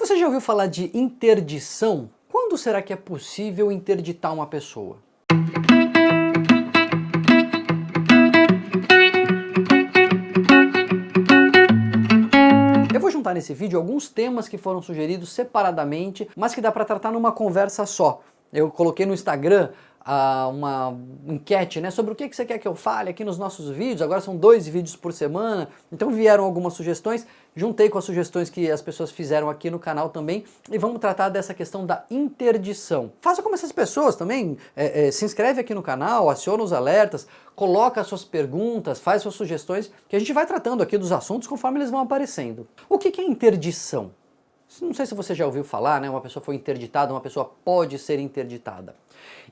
Você já ouviu falar de interdição? Quando será que é possível interditar uma pessoa? Eu vou juntar nesse vídeo alguns temas que foram sugeridos separadamente, mas que dá para tratar numa conversa só. Eu coloquei no Instagram uma enquete, né, sobre o que você quer que eu fale aqui nos nossos vídeos. Agora são 2 vídeos por semana, então vieram algumas sugestões, juntei com as sugestões que as pessoas fizeram aqui no canal também, e vamos tratar dessa questão da interdição. Faça como essas pessoas também, se inscreve aqui no canal, aciona os alertas, coloca as suas perguntas, faz suas sugestões, que a gente vai tratando aqui dos assuntos conforme eles vão aparecendo. O que é interdição? Não sei se você já ouviu falar, né? Uma pessoa foi interditada, uma pessoa pode ser interditada.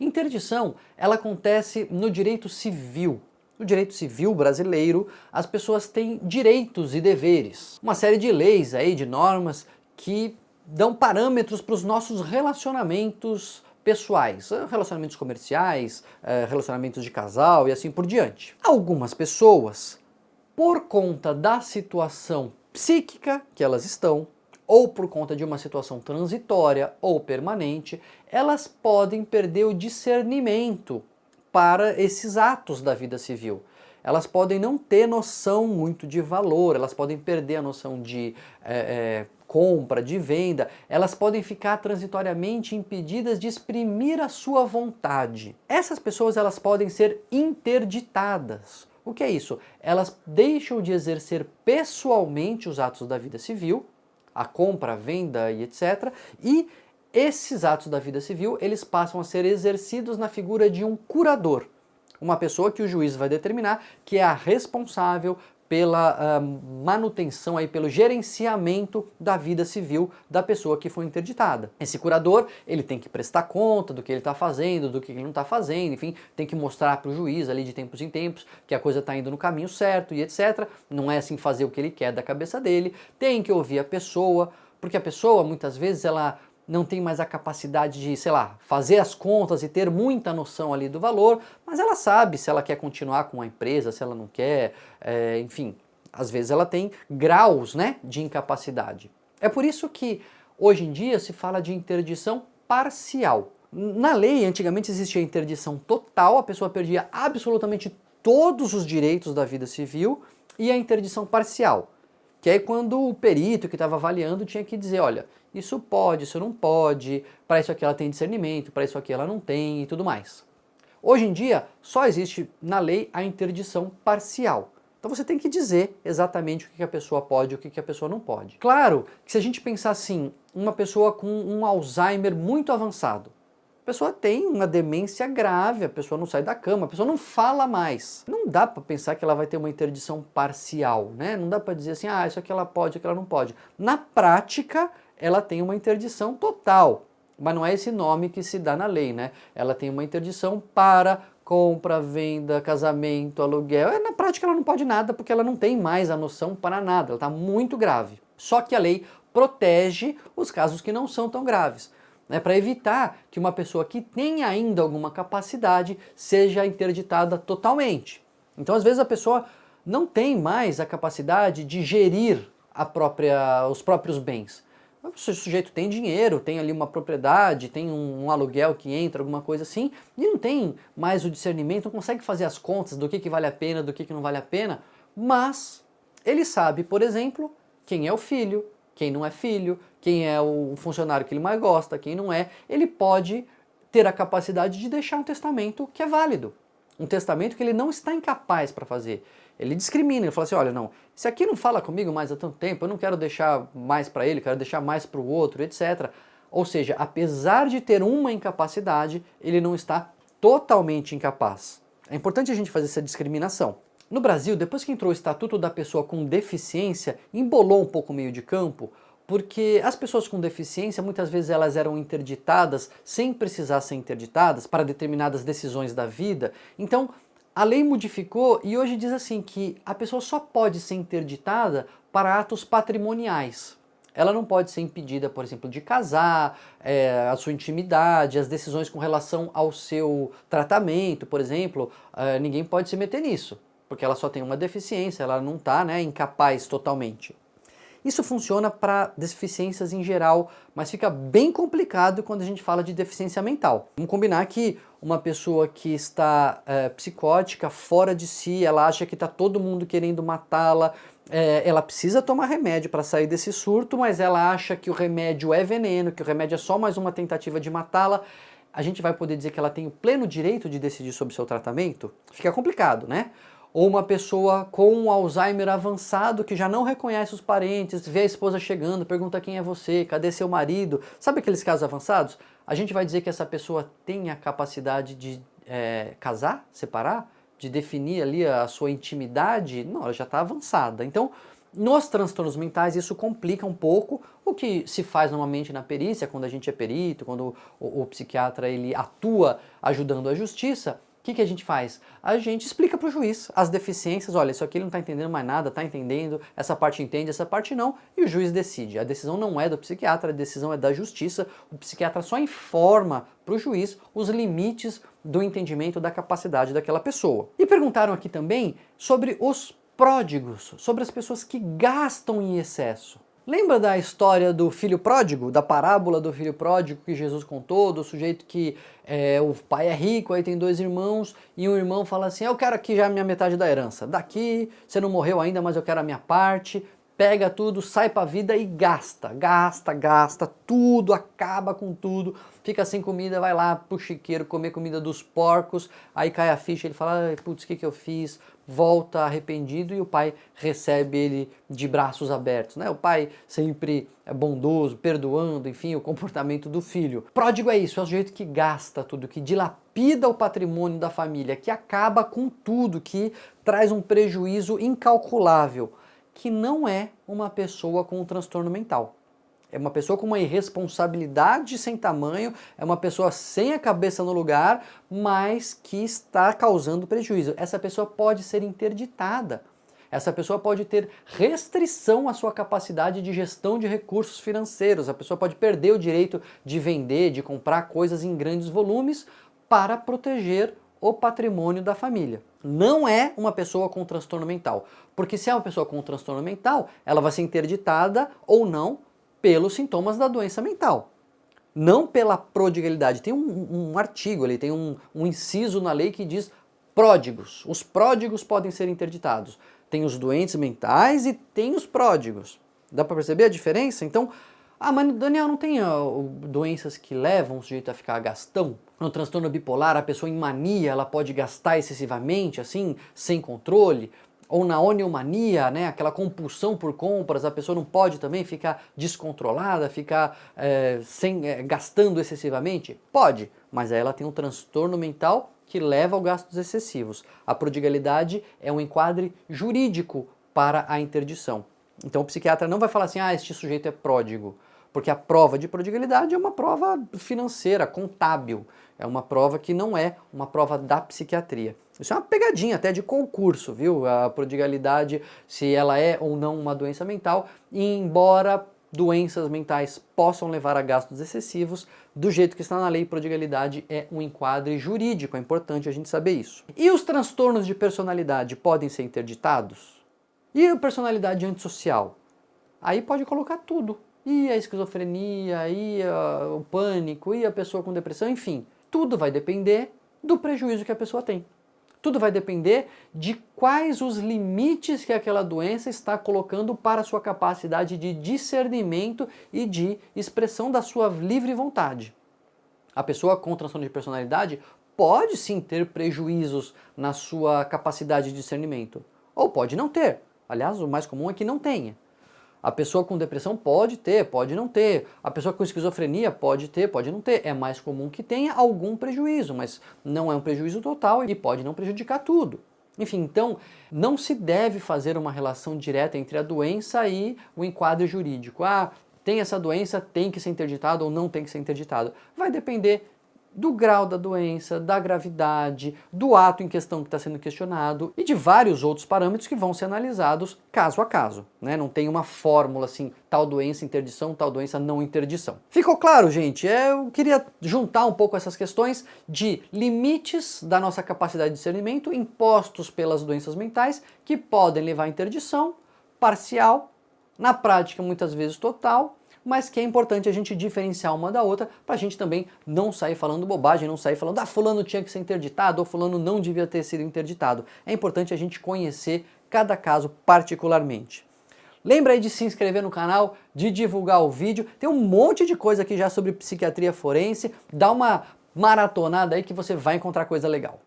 Interdição, ela acontece no direito civil. No direito civil brasileiro, as pessoas têm direitos e deveres. Uma série de leis aí, de normas, que dão parâmetros para os nossos relacionamentos pessoais, relacionamentos comerciais, relacionamentos de casal e assim por diante. Algumas pessoas, por conta da situação psíquica que elas estão, ou por conta de uma situação transitória ou permanente, elas podem perder o discernimento para esses atos da vida civil. Elas podem não ter noção muito de valor, elas podem perder a noção de compra, de venda, elas podem ficar transitoriamente impedidas de exprimir a sua vontade. Essas pessoas elas podem ser interditadas. O que é isso? Elas deixam de exercer pessoalmente os atos da vida civil, a compra, a venda e etc. E esses atos da vida civil, eles passam a ser exercidos na figura de um curador. Uma pessoa que o juiz vai determinar que é a responsável pela manutenção, aí, pelo gerenciamento da vida civil da pessoa que foi interditada. Esse curador, ele tem que prestar conta do que ele está fazendo, do que ele não está fazendo, enfim, tem que mostrar para o juiz ali de tempos em tempos que a coisa está indo no caminho certo e etc. Não é assim fazer o que ele quer da cabeça dele, tem que ouvir a pessoa, porque a pessoa muitas vezes ela não tem mais a capacidade de, sei lá, fazer as contas e ter muita noção ali do valor, mas ela sabe se ela quer continuar com a empresa, se ela não quer, enfim, às vezes ela tem graus, né, de incapacidade. É por isso que hoje em dia se fala de interdição parcial. Na lei, antigamente existia a interdição total, a pessoa perdia absolutamente todos os direitos da vida civil, e a interdição parcial, que é quando o perito que estava avaliando tinha que dizer, olha, isso pode, isso não pode, para isso aqui ela tem discernimento, para isso aqui ela não tem e tudo mais. Hoje em dia, só existe na lei a interdição parcial. Então você tem que dizer exatamente o que a pessoa pode e o que a pessoa não pode. Claro que se a gente pensar assim, uma pessoa com um Alzheimer muito avançado, a pessoa tem uma demência grave, a pessoa não sai da cama, a pessoa não fala mais. Não dá para pensar que ela vai ter uma interdição parcial, né? Não dá para dizer assim, isso aqui ela pode, isso aqui ela não pode. Na prática, ela tem uma interdição total, mas não é esse nome que se dá na lei, né? Ela tem uma interdição para compra, venda, casamento, aluguel. Na prática ela não pode nada porque ela não tem mais a noção para nada, ela está muito grave. Só que a lei protege os casos que não são tão graves, né, para evitar que uma pessoa que tem ainda alguma capacidade seja interditada totalmente. Então às vezes a pessoa não tem mais a capacidade de gerir os próprios bens. O sujeito tem dinheiro, tem ali uma propriedade, tem um aluguel que entra, alguma coisa assim, e não tem mais o discernimento, não consegue fazer as contas do que vale a pena, do que não vale a pena, mas ele sabe, por exemplo, quem é o filho, quem não é filho, quem é o funcionário que ele mais gosta, quem não é, ele pode ter a capacidade de deixar um testamento que é válido. Um testamento que ele não está incapaz para fazer. Ele discrimina, ele fala assim, olha, não, esse aqui não fala comigo mais há tanto tempo, eu não quero deixar mais para ele, quero deixar mais para o outro, etc. Ou seja, apesar de ter uma incapacidade, ele não está totalmente incapaz. É importante a gente fazer essa discriminação. No Brasil, depois que entrou o Estatuto da Pessoa com Deficiência, embolou um pouco o meio de campo, porque as pessoas com deficiência, muitas vezes elas eram interditadas sem precisar ser interditadas para determinadas decisões da vida. Então, a lei modificou e hoje diz assim que a pessoa só pode ser interditada para atos patrimoniais. Ela não pode ser impedida, por exemplo, de casar, a sua intimidade, as decisões com relação ao seu tratamento, por exemplo, ninguém pode se meter nisso, porque ela só tem uma deficiência, ela não está, né, incapaz totalmente. Isso funciona para deficiências em geral, mas fica bem complicado quando a gente fala de deficiência mental. Vamos combinar que uma pessoa que está psicótica, fora de si, ela acha que está todo mundo querendo matá-la, ela precisa tomar remédio para sair desse surto, mas ela acha que o remédio é veneno, que o remédio é só mais uma tentativa de matá-la. A gente vai poder dizer que ela tem o pleno direito de decidir sobre o seu tratamento? Fica complicado, né? Ou uma pessoa com um Alzheimer avançado que já não reconhece os parentes, vê a esposa chegando, pergunta quem é você, cadê seu marido, sabe aqueles casos avançados? A gente vai dizer que essa pessoa tem a capacidade de casar, separar, de definir ali a sua intimidade? Não, ela já está avançada. Então, nos transtornos mentais isso complica um pouco o que se faz normalmente na perícia, quando a gente é perito, quando o psiquiatra ele atua ajudando a justiça. O que a gente faz? A gente explica para o juiz as deficiências, olha, isso aqui ele não está entendendo mais nada, está entendendo, essa parte entende, essa parte não, e o juiz decide. A decisão não é do psiquiatra, a decisão é da justiça, o psiquiatra só informa para o juiz os limites do entendimento da capacidade daquela pessoa. E perguntaram aqui também sobre os pródigos, sobre as pessoas que gastam em excesso. Lembra da história do filho pródigo, da parábola do filho pródigo que Jesus contou, do sujeito que o pai é rico, aí tem 2 irmãos, e um irmão fala assim, eu quero aqui já a minha metade da herança, daqui, você não morreu ainda, mas eu quero a minha parte, pega tudo, sai pra vida e gasta, tudo, acaba com tudo, fica sem comida, vai lá pro chiqueiro comer comida dos porcos, aí cai a ficha, ele fala, putz, o que eu fiz? Volta arrependido e o pai recebe ele de braços abertos, né? O pai sempre é bondoso, perdoando, enfim, o comportamento do filho. Pródigo é isso, é o sujeito que gasta tudo, que dilapida o patrimônio da família, que acaba com tudo, que traz um prejuízo incalculável, que não é uma pessoa com um transtorno mental. É uma pessoa com uma irresponsabilidade sem tamanho, é uma pessoa sem a cabeça no lugar, mas que está causando prejuízo. Essa pessoa pode ser interditada. Essa pessoa pode ter restrição à sua capacidade de gestão de recursos financeiros. A pessoa pode perder o direito de vender, de comprar coisas em grandes volumes para proteger o patrimônio da família. Não é uma pessoa com transtorno mental, porque se é uma pessoa com transtorno mental, ela vai ser interditada ou não pelos sintomas da doença mental, não pela prodigalidade. Tem um artigo ali, tem um inciso na lei que diz pródigos. Os pródigos podem ser interditados. Tem os doentes mentais e tem os pródigos. Dá para perceber a diferença? Então, mas Daniel, não tem doenças que levam o sujeito a ficar gastão? No transtorno bipolar, a pessoa em mania, ela pode gastar excessivamente, assim, sem controle? Ou na oniomania, né, aquela compulsão por compras, a pessoa não pode também ficar descontrolada, ficar gastando excessivamente? Pode, mas aí ela tem um transtorno mental que leva a gastos excessivos. A prodigalidade é um enquadre jurídico para a interdição. Então o psiquiatra não vai falar assim, este sujeito é pródigo, porque a prova de prodigalidade é uma prova financeira, contábil, é uma prova que não é uma prova da psiquiatria. Isso é uma pegadinha até de concurso, viu? A prodigalidade, se ela é ou não uma doença mental, e embora doenças mentais possam levar a gastos excessivos, do jeito que está na lei, prodigalidade é um enquadre jurídico, é importante a gente saber isso. E os transtornos de personalidade podem ser interditados? E a personalidade antissocial? Aí pode colocar tudo. E a esquizofrenia, e o pânico, e a pessoa com depressão, enfim. Tudo vai depender do prejuízo que a pessoa tem. Tudo vai depender de quais os limites que aquela doença está colocando para a sua capacidade de discernimento e de expressão da sua livre vontade. A pessoa com transtorno de personalidade pode sim ter prejuízos na sua capacidade de discernimento, ou pode não ter. Aliás, o mais comum é que não tenha. A pessoa com depressão pode ter, pode não ter. A pessoa com esquizofrenia pode ter, pode não ter. É mais comum que tenha algum prejuízo, mas não é um prejuízo total e pode não prejudicar tudo. Enfim, então, não se deve fazer uma relação direta entre a doença e o enquadre jurídico. Tem essa doença, tem que ser interditado ou não tem que ser interditado. Vai depender do grau da doença, da gravidade, do ato em questão que está sendo questionado e de vários outros parâmetros que vão ser analisados caso a caso, né? Não tem uma fórmula assim, tal doença interdição, tal doença não interdição. Ficou claro, gente? Eu queria juntar um pouco essas questões de limites da nossa capacidade de discernimento impostos pelas doenças mentais que podem levar à interdição parcial, na prática muitas vezes total, mas que é importante a gente diferenciar uma da outra para a gente também não sair falando bobagem, não sair falando, fulano tinha que ser interditado ou fulano não devia ter sido interditado. É importante a gente conhecer cada caso particularmente. Lembra aí de se inscrever no canal, de divulgar o vídeo, tem um monte de coisa aqui já sobre psiquiatria forense, dá uma maratonada aí que você vai encontrar coisa legal.